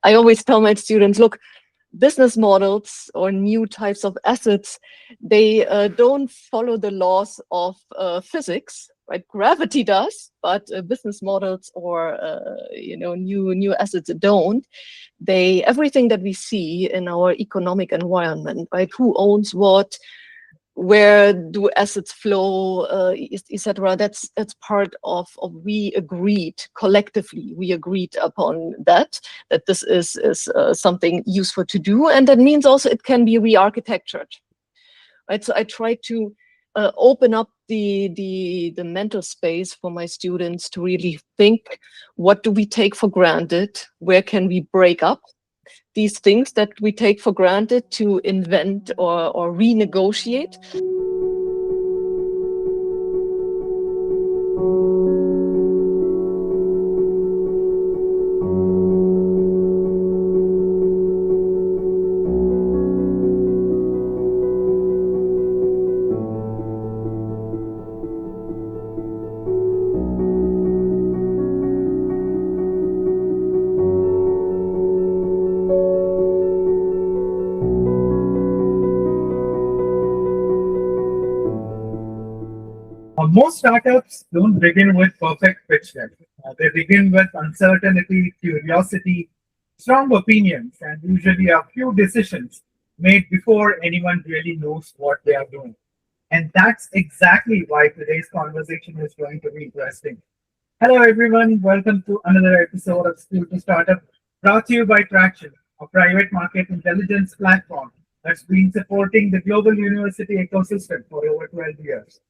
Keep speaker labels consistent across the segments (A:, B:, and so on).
A: I always tell my students, look, business models or new types of assets, they don't follow the laws of physics, right? Gravity does, but business models or new assets don't. Everything that we see in our economic environment, right? Who owns what? Where do assets flow, etc. That's part of we agreed collectively. We agreed upon that this is something useful to do, and that means also it can be re-architectured, right? So I try to open up the mental space for my students to really think: what do we take for granted? Where can we break up these things that we take for granted to invent or renegotiate?
B: Most startups don't begin with perfect pitch deck. They begin with uncertainty, curiosity, strong opinions, and usually a few decisions made before anyone really knows what they are doing. And that's exactly why today's conversation is going to be interesting. Hello, everyone. Welcome to another episode of School to Startup, brought to you by Tracxn, a private market intelligence platform that's been supporting the global university ecosystem for over 12 years.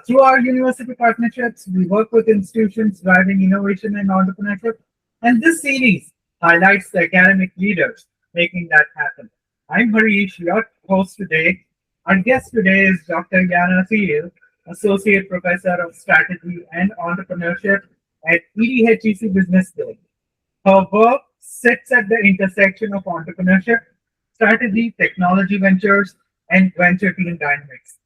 B: Through our university partnerships, we work with institutions driving innovation and entrepreneurship, and this series highlights the academic leaders making that happen. I'm Harish, your host today. Our guest today is Dr. Jana Thiel, Associate Professor of Strategy and Entrepreneurship at EDHEC Business School. Her work sits at the intersection of entrepreneurship, strategy, technology ventures, and venture team dynamics.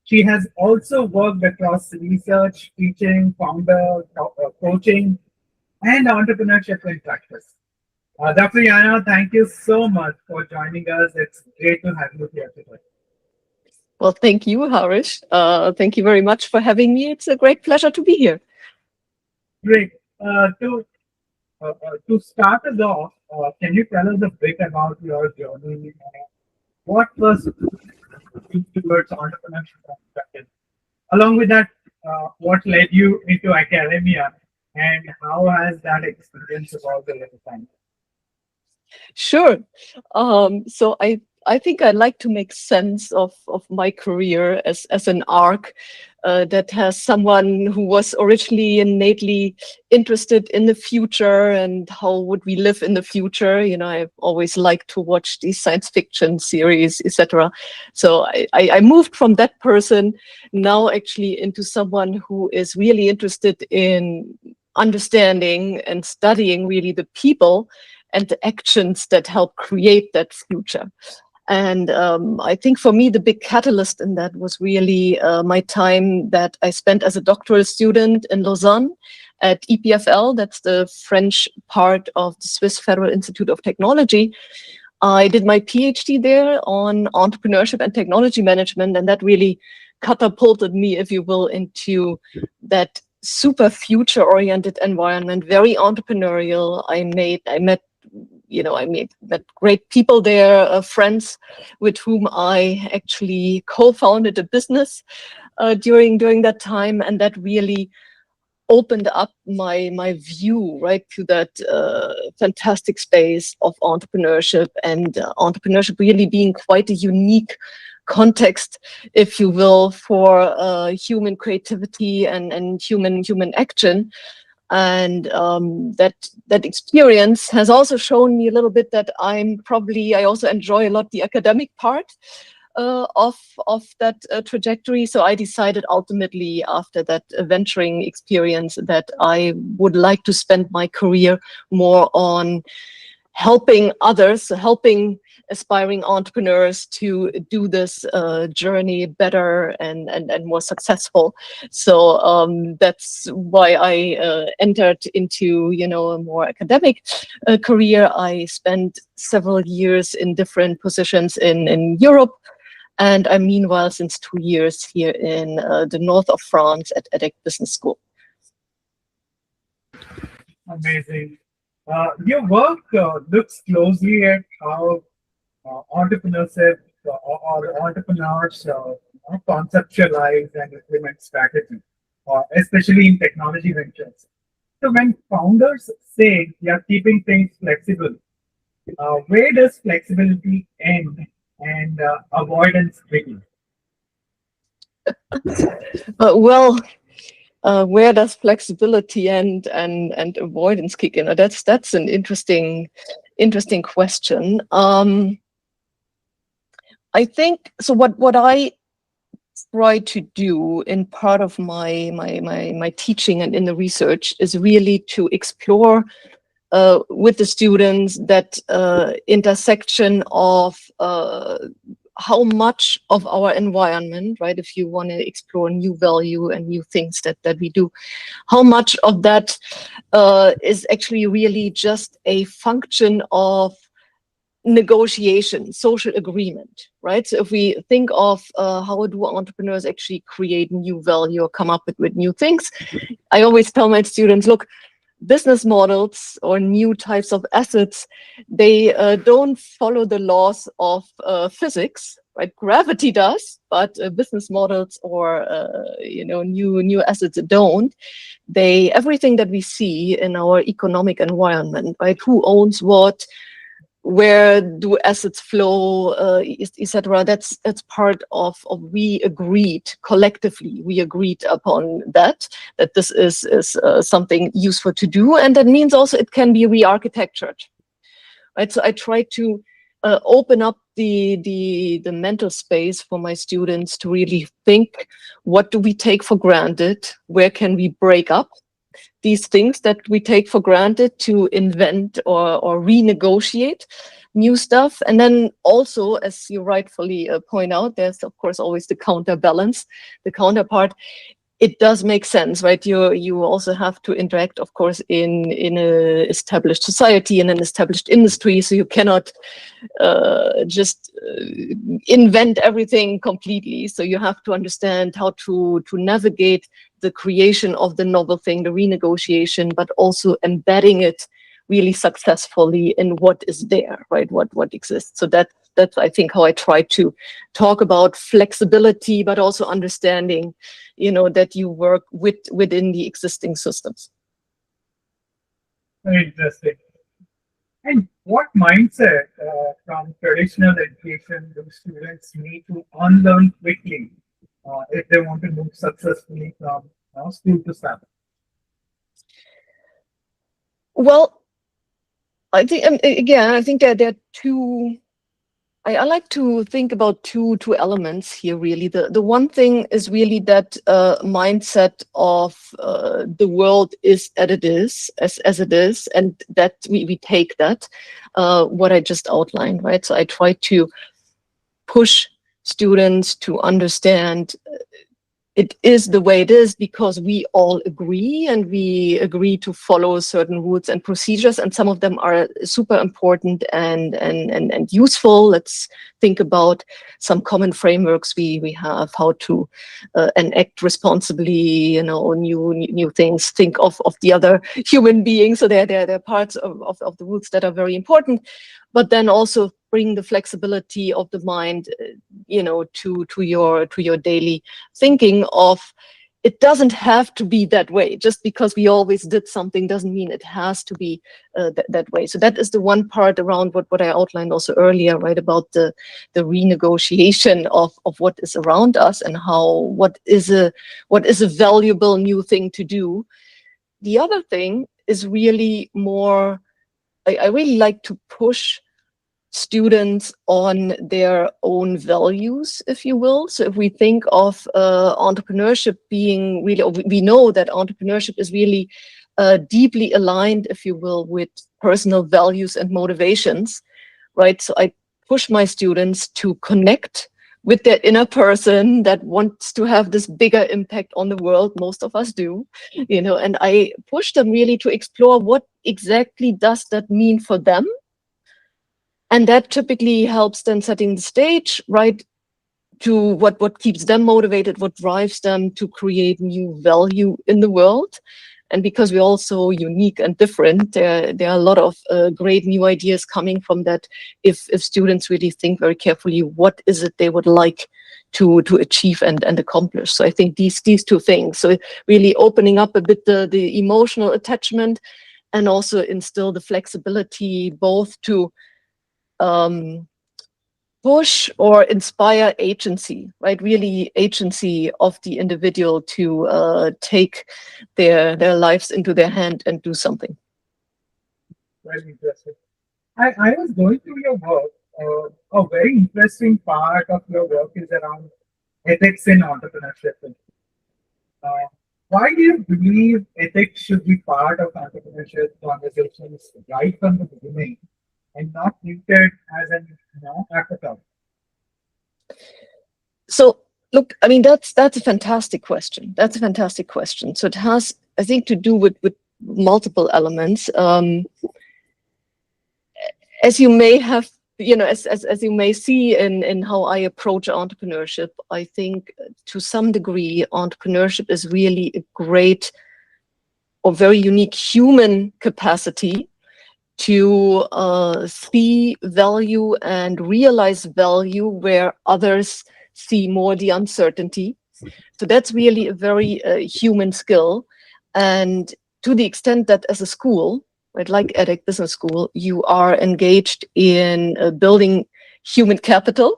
B: She has also worked across research, teaching, founder, coaching, and entrepreneurship in practice. Dr. Jana, thank you so much for joining us. It's great to have you here today.
A: Well, thank you, Harish. Thank you very much for having me. It's a great pleasure to be here.
B: Great. To start us off, can you tell us a bit about your journey? What was towards entrepreneurship and practice? Along with that, what led you into academia, and how has that experience evolved over time?
A: Sure. So I think I like to make sense of my career as an arc that has someone who was originally innately interested in the future and how would we live in the future. You know, I've always liked to watch these science fiction series, etc. So I moved from that person now actually into someone who is really interested in understanding and studying really the people and the actions that help create that future. And I think for me, the big catalyst in that was really my time that I spent as a doctoral student in Lausanne at EPFL. That's the French part of the Swiss Federal Institute of Technology. I did my PhD there on entrepreneurship and technology management, and that really catapulted me, if you will, into that super future-oriented environment, very entrepreneurial. I met great people there, friends with whom I actually co-founded a business during that time, and that really opened up my view, right, to that fantastic space of entrepreneurship, and entrepreneurship really being quite a unique context, if you will, for human creativity and human action. And that experience has also shown me a little bit that I also enjoy a lot the academic part of that trajectory. So I decided ultimately after that venturing experience that I would like to spend my career more on helping others, helping aspiring entrepreneurs to do this journey better and more successful. So that's why I entered into, you know, a more academic career. I spent several years in different positions in Europe, and I'm meanwhile since 2 years here in the north of France at EDHEC Business School.
B: Amazing. Your work looks closely at how entrepreneurship or entrepreneurs conceptualize and implement strategy, especially in technology ventures. So when founders say they are keeping things flexible, where does flexibility end and avoidance begin?
A: Well, where does flexibility and avoidance kick in? That's an interesting question. I think so. What I try to do in part of my teaching and in the research is really to explore with the students that intersection of how much of our environment, right? If you want to explore new value and new things that we do, how much of that is actually really just a function of negotiation, social agreement, right? So if we think of how do entrepreneurs actually create new value or come up with new things, I always tell my students, look, business models or new types of assets, they don't follow the laws of physics, right? Gravity does, but business models or you know, new assets don't. They, everything that we see in our economic environment, right? Who owns what? Where do assets flow, etc. That's part of we agreed collectively. We agreed upon that this is something useful to do, and that means also it can be re-architectured, right? So I try to open up the mental space for my students to really think: what do we take for granted? Where can we break up these things that we take for granted to invent or renegotiate new stuff? And then also, as you rightfully point out, there's of course always the counterbalance, the counterpart. It does make sense, right? You also have to interact, of course, in a established society, in an established industry. So you cannot just invent everything completely. So you have to understand how to navigate the creation of the novel thing, the renegotiation, but also embedding it really successfully in what is there, right? What exists. So that's I think how I try to talk about flexibility, but also understanding, you know, that you work within the existing systems.
B: Very interesting. And what mindset from traditional education do students need to unlearn quickly if they want to move successfully from school to startup?
A: Well, I think again, I think that there are two. I like to think about two elements here. Really, the one thing is really that mindset of the world is as it is, and that we take that what I just outlined, right? So I try to push students to understand it is the way it is because we all agree, and we agree to follow certain rules and procedures, and some of them are super important and useful. Let's think about some common frameworks we have, how to enact responsibly, you know, new things. Think of the other human beings. So they're parts of the rules that are very important, but then also bring the flexibility of the mind, you know, to your daily thinking of it doesn't have to be that way. Just because we always did something doesn't mean it has to be that way. So that is the one part around what I outlined also earlier, right, about the renegotiation of what is around us and how what is a valuable new thing to do. The other thing is really more, I really like to push students on their own values, if you will. So if we think of entrepreneurship being really, we know that entrepreneurship is really deeply aligned, if you will, with personal values and motivations, right? So I push my students to connect with their inner person that wants to have this bigger impact on the world. Most of us do, and I push them really to explore what exactly does that mean for them. And that typically helps them setting the stage, right, to what keeps them motivated, what drives them to create new value in the world. And because we're all so unique and different, there are a lot of great new ideas coming from that if students really think very carefully what is it they would like to achieve and accomplish. So I think these two things, so really opening up a bit the emotional attachment and also instill the flexibility both to push or inspire agency, right? Really agency of the individual to take their lives into their hand and do something.
B: Very interesting. I was going through your work. A very interesting part of your work is around ethics in entrepreneurship. Uh, why do you believe ethics should be part of entrepreneurship conversations right from the beginning and not treated as an afterthought?
A: So look, I mean, that's a fantastic question. That's a fantastic question. So it has, I think, to do with multiple elements. As you may have, as you may see in how I approach entrepreneurship, I think to some degree, entrepreneurship is really a great or very unique human capacity to see value and realize value where others see more the uncertainty. So that's really a very human skill. And to the extent that as a school, right, like EDHEC Business School, you are engaged in building human capital,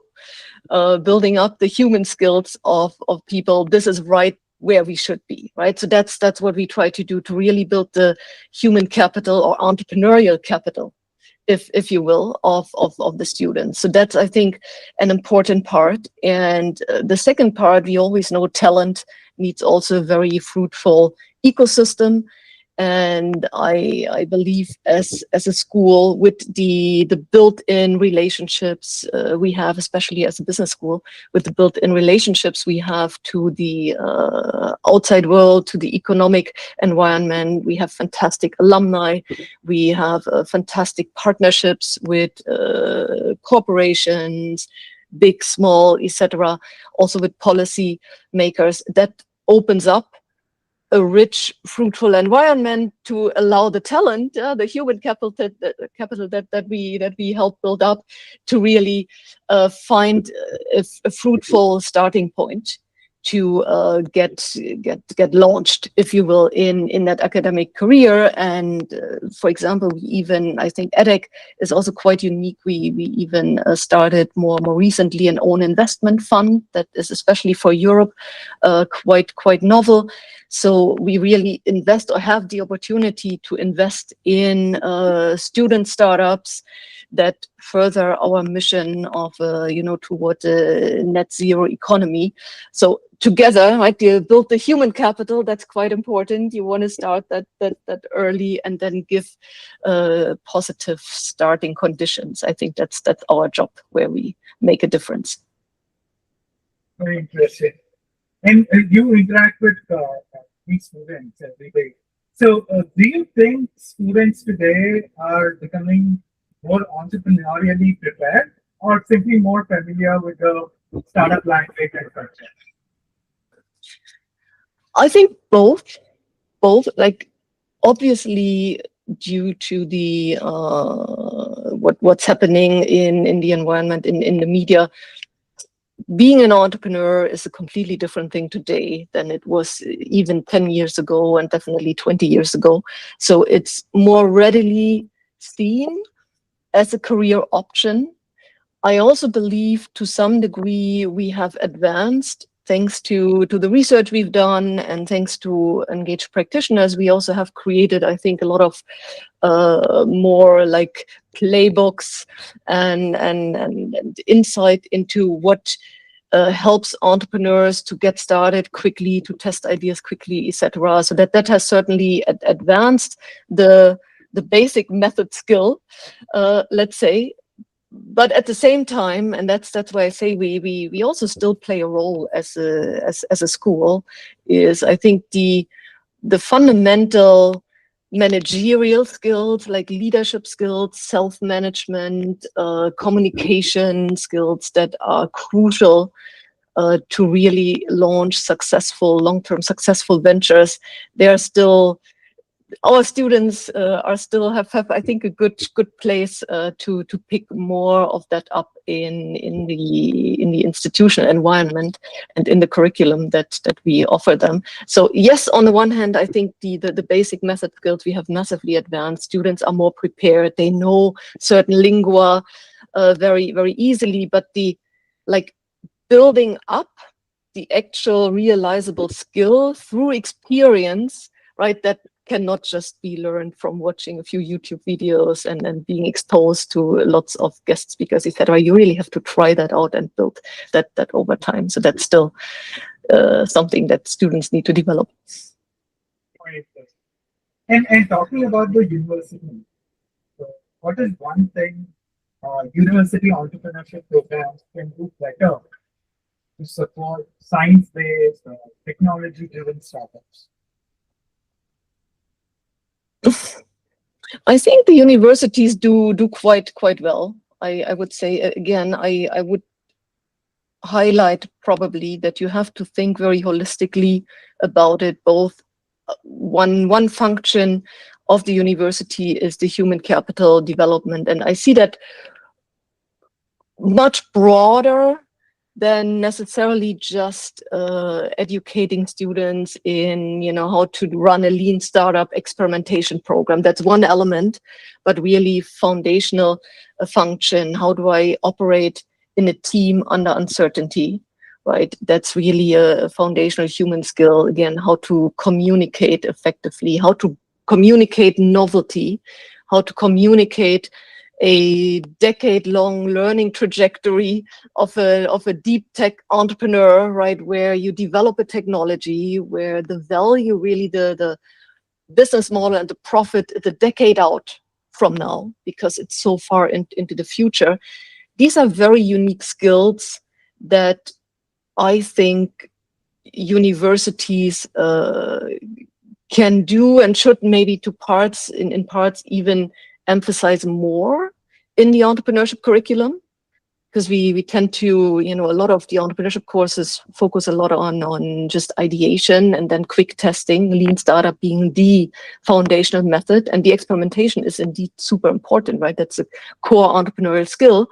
A: building up the human skills of people, this is right where we should be, right? So that's what we try to do, to really build the human capital or entrepreneurial capital, if you will, of the students. So that's, I think, an important part. And the second part, we always know talent needs also a very fruitful ecosystem. And I believe as a school, with the built-in relationships we have, especially as a business school, with the built-in relationships we have to the outside world, to the economic environment, we have fantastic alumni, we have fantastic partnerships with corporations, big, small, etc. Also with policy makers, that opens up a rich, fruitful environment to allow the talent, the human capital that we help build up, to really find a fruitful starting point to get launched, if you will, in that academic career. And for example, we even, I think EDHEC is also quite unique. We even started more recently an own investment fund that is especially for Europe, quite novel. So we really invest, or have the opportunity to invest in student startups that further our mission of toward a net zero economy. So together, right, you build the human capital. That's quite important. You want to start that early, and then give positive starting conditions. I think that's our job, where we make a difference.
B: Very interesting. And you interact with these students every day. So do you think students today are becoming more entrepreneurially prepared, or simply more familiar with the startup language and culture?
A: I think both. Like, obviously, due to the what's happening in the environment, in the media, being an entrepreneur is a completely different thing today than it was even 10 years ago, and definitely 20 years ago. So it's more readily seen as a career option. I also believe to some degree we have advanced, thanks to the research we've done, and thanks to engaged practitioners. We also have created, I think, a lot of more like playbooks and insight into what helps entrepreneurs to get started quickly, to test ideas quickly, etc. So that has certainly advanced the basic method skill, let's say. But at the same time, and that's why I say we also still play a role as a school, is I think the fundamental managerial skills like leadership skills, self-management, communication skills that are crucial to really launch successful, long-term successful ventures. They are still, our students are still have I think a good place to pick more of that up in the institutional environment and in the curriculum that we offer them. So yes, on the one hand, I think the basic method skills we have massively advanced. Students are more prepared. They know certain lingua very easily, but the building up the actual realizable skill through experience, right? That cannot just be learned from watching a few YouTube videos and being exposed to lots of guest speakers, etc. You really have to try that out and build that over time. So that's still something that students need to develop.
B: And talking about the university, so what is one thing university entrepreneurship programs can do better to support science-based, technology-driven startups?
A: I think the universities do quite well. I would say, again, I would highlight probably that you have to think very holistically about it. Both one function of the university is the human capital development, and I see that much broader than necessarily just educating students in, how to run a lean startup experimentation program. That's one element, but really foundational function. How do I operate in a team under uncertainty, right? That's really a foundational human skill. Again, how to communicate effectively, how to communicate novelty, how to communicate a decade-long learning trajectory of a deep tech entrepreneur, right, where you develop a technology where the value, really the business model and the profit is a decade out from now because it's so far into the future. These are very unique skills that I think universities can do and should maybe in parts even emphasize more in the entrepreneurship curriculum, because we tend to, a lot of the entrepreneurship courses focus a lot on just ideation and then quick testing, lean startup being the foundational method, and the experimentation is indeed super important, right? That's a core entrepreneurial skill.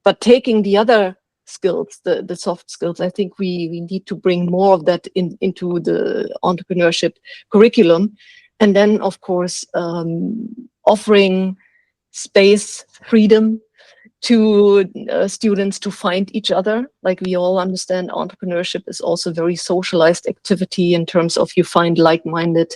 A: But taking the other skills, the soft skills, I think we need to bring more of that into the entrepreneurship curriculum. And then, of course, offering space, freedom to students to find each other. Like we all understand, entrepreneurship is also very socialized activity in terms of you find like-minded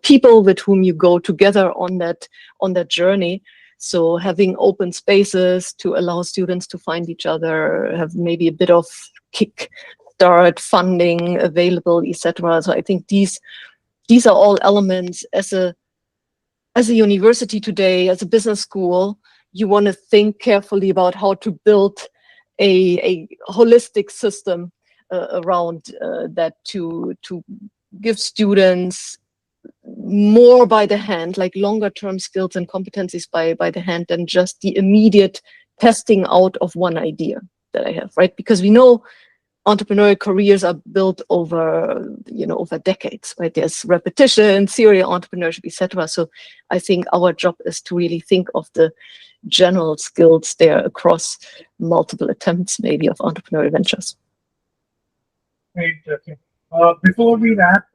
A: people with whom you go together on that journey. So having open spaces to allow students to find each other, have maybe a bit of kick start funding available, etc. So I think these are all elements. As a university today, as a business school, you want to think carefully about how to build a holistic system around that to give students more by the hand, like longer term skills and competencies by the hand than just the immediate testing out of one idea that I have, right? Because we know entrepreneurial careers are built over decades, right? There's repetition, serial entrepreneurship, etc. So I think our job is to really think of the general skills there across multiple attempts, maybe, of entrepreneurial ventures.
B: Great, okay. Before we wrap,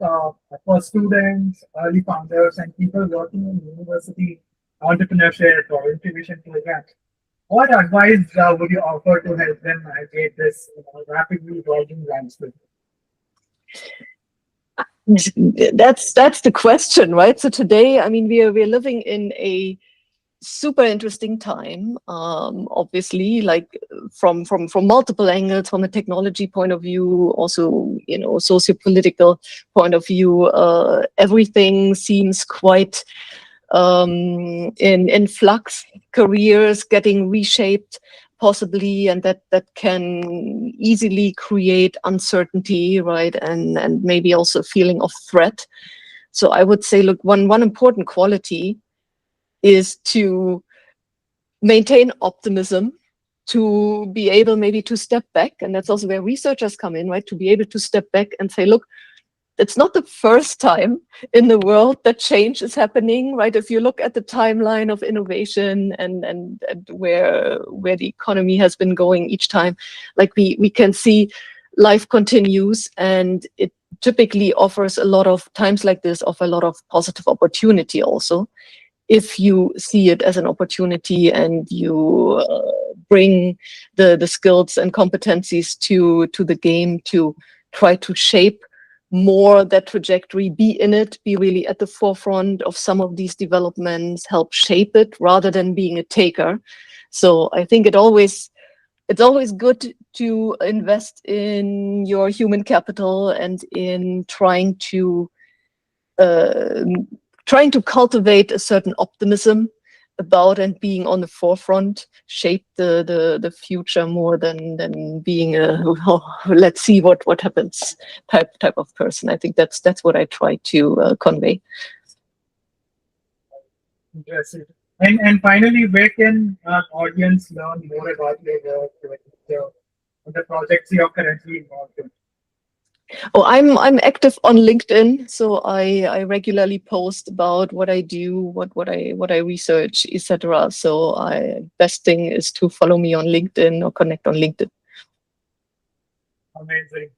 B: for students, early founders, and people working in university entrepreneurship or incubation programs, what advice would you offer to help them navigate this rapidly evolving landscape?
A: That's the question, right? So today, I mean, we're living in a super interesting time. Obviously, like from multiple angles, from a technology point of view, also socio-political point of view. Everything seems quite in flux. Careers getting reshaped, possibly, and that can easily create uncertainty, right? And maybe also a feeling of threat. So I would say, look, one important quality is to maintain optimism, to be able maybe to step back. And that's also where researchers come in, right? To be able to step back and say, look, it's not the first time in the world that change is happening, right? If you look at the timeline of innovation and where the economy has been going each time, like we can see life continues, and it typically offers a lot of times like this, offer a lot of positive opportunity also, if you see it as an opportunity and you bring the skills and competencies to the game to try to shape more that trajectory, be in it, be really at the forefront of some of these developments, help shape it rather than being a taker. So I think it's always good to invest in your human capital and in trying to cultivate a certain optimism about and being on the forefront, shape the future more than being a let's see what happens type of person. I think that's what I try to convey.
B: Interesting. And finally, where can our audience learn more about your work, the projects you're currently involved in?
A: Oh, I'm active on LinkedIn, so I regularly post about what I do, what I research, etc. So best thing is to follow me on LinkedIn or connect on LinkedIn.
B: Amazing.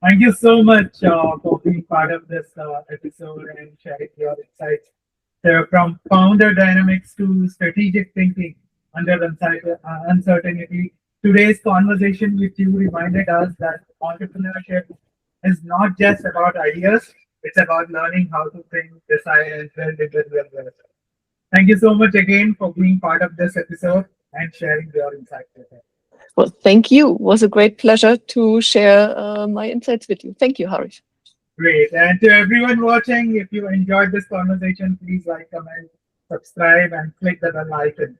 B: Thank you so much for being part of this episode and sharing your insights. So from founder dynamics to strategic thinking under uncertainty, today's conversation with you reminded us that entrepreneurship is not just about ideas, it's about learning how to think, decide, and build individual wealth. Thank you so much again for being part of this episode and sharing your insights with us.
A: Well, thank you. It was a great pleasure to share my insights with you. Thank you, Harish.
B: Great. And to everyone watching, if you enjoyed this conversation, please like, comment, subscribe, and click the bell icon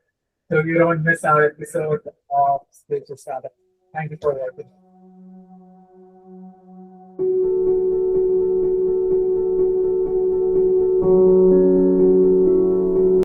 B: so you don't miss our episode of Space Startup. Thank you for watching.